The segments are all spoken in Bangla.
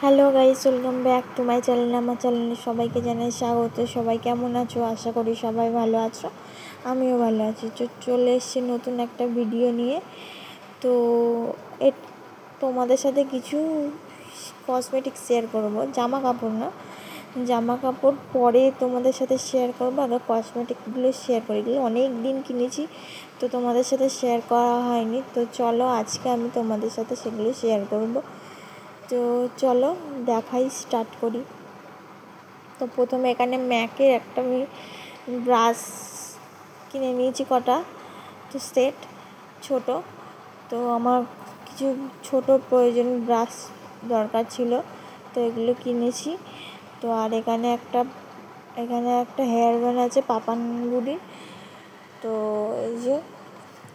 Hello guys, welcome back to my channel. আমার চ্যানেলে সবাইকে জানাই স্বাগত। সবাই কেমন আছো? আশা করি সবাই ভালো আছো, আমিও ভালো আছি। চলে এসেছি নতুন একটা ভিডিও নিয়ে। তো তোমাদের সাথে কিছু কসমেটিক্স শেয়ার করব, জামা কাপড় না, জামা কাপড় পরে তোমাদের সাথে শেয়ার করবো। আগে কসমেটিকগুলো শেয়ার করি। এগুলো অনেক দিন কিনেছি, তো তোমাদের সাথে শেয়ার করা হয়নি। তো চলো আজকে আমি তোমাদের সাথে সেগুলো শেয়ার করব। তো চলো দেখাই, স্টার্ট করি। তো প্রথমে এখানে ম্যাকের একটা আমি ব্রাশ কিনে নিয়েছি, কটা তো সেট ছোট। তো আমার কিছু ছোট প্রয়োজন ব্রাশ দরকার ছিল, তো এগুলো কিনেছি। তো আর এখানে একটা হেয়ার ব্যান্ড আছে পাপানগুড়ির। তো এই যে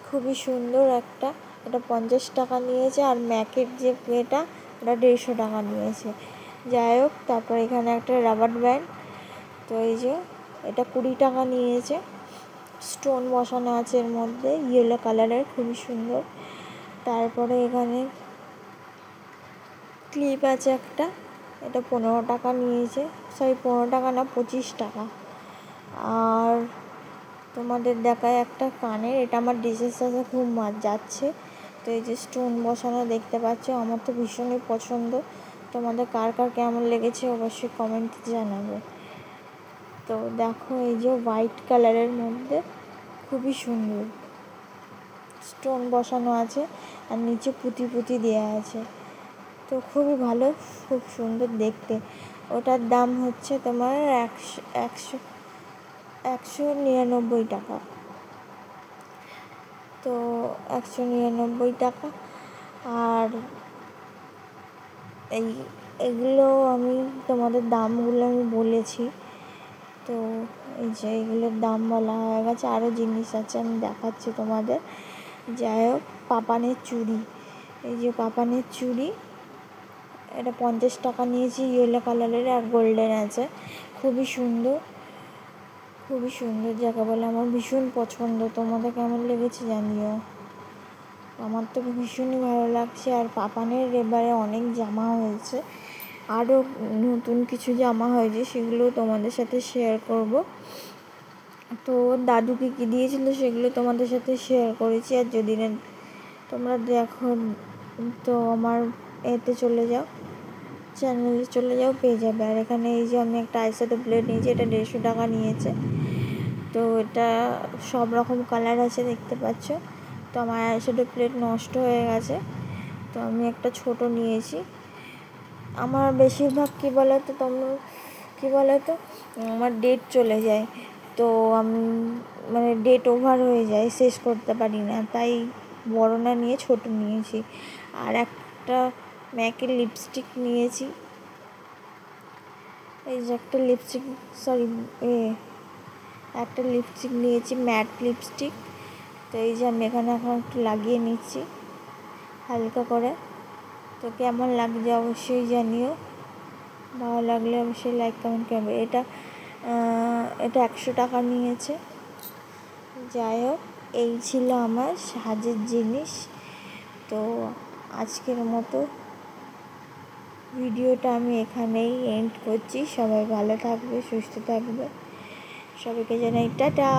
খুবই সুন্দর এটা 50 টাকা নিয়েছে। আর ম্যাকের যে এটা 150 টাকা নিয়েছে। যাই হোক, তারপর এখানে একটা রাবার ব্যান্ড, তো এই যে এটা 20 টাকা নিয়েছে। স্টোন বসানো আছে এর মধ্যে, ইয়েলো কালারের, খুবই সুন্দর। তারপরে এখানে ক্লিপ আছে একটা, এটা 15 টাকা নিয়েছে। 15 টাকা না, 25 টাকা। আর তোমাদের দেখায় একটা কানের, এটা আমার ডিসের সাথে খুব যাচ্ছে। তো এই যে স্টোন বসানো দেখতে পাচ্ছ, আমার তো ভীষণই পছন্দ। তোমাদের কার কার কেমন লেগেছে অবশ্যই কমেন্টে জানাবে। তো দেখো, এই যে হোয়াইট কালারের মধ্যে খুবই সুন্দর স্টোন বসানো আছে, আর নিচে পুঁতি দেওয়া আছে। তো খুবই ভালো, খুব সুন্দর দেখতে। ওটার দাম হচ্ছে তোমার 199 টাকা। তো 199 টাকা। আর এগুলো আমি তোমাদের দামগুলো আমি বলেছি। তো এই যে এগুলোর দাম বলা হয়ে গেছে। আরও জিনিস আছে, আমি দেখাচ্ছি তোমাদের। যাই হোক, পাপানের চুড়ি, এই যে পাপানের চুড়ি, এটা 50 টাকা নিয়েছি। ইয়েলো কালারের আর গোল্ডেন আছে, খুবই সুন্দর, খুবই সুন্দর যাকে বলে। আমার ভীষণ পছন্দ। তোমাদের কেমন লেগেছে জানিও। আমার তো ভীষণই ভালো লাগছে। আর পাপানের এবারে অনেক জামা হয়েছে, আরও নতুন কিছু জামা হয়েছে, সেগুলো তোমাদের সাথে শেয়ার করব। তো দাদুকে কী দিয়েছিল সেগুলো তোমাদের সাথে শেয়ার করেছি। আর যদি না তোমরা দেখো, তো আমার এতে চলে যাও, চ্যানেলে চলে যাও, পেয়ে যাবে। আর এখানে এই যে আমি একটা আইশ্যাডো প্লেট নিয়েছি, এটা 150 টাকা নিয়েছে। তো এটা সব রকম কালার আছে দেখতে পাচ্ছ। তো আমার আইশ্যাডো প্লেট নষ্ট হয়ে গেছে, তো আমি একটা ছোট নিয়েছি। আমার বেশিরভাগ কী বলো তো আমার ডেট চলে যায়, তো আমি ডেট ওভার হয়ে যায়, শেষ করতে পারি না, তাই বড় না নিয়ে ছোট নিয়েছি। আর একটা ম্যাকের লিপস্টিক নিয়েছি, এই যে একটা লিপস্টিক নিয়েছি, ম্যাট লিপস্টিক। তো এই যে আমি এখানে এখন একটু লাগিয়ে নিচ্ছি হালকা করে। তো কেমন লাগছে অবশ্যই জানিও, ভালো লাগলে অবশ্যই লাইক কমেন্ট করবে। এটা 100 টাকা নিয়েছে। যাই হোক, এই ছিল আমার সাজের জিনিস। তো আজকের মতো ভিডিওটা আমি এখানেই এন্ড করছি। সবাই ভালো থাকবে, সুস্থ থাকবে, সবাইকে জানাই টাটা।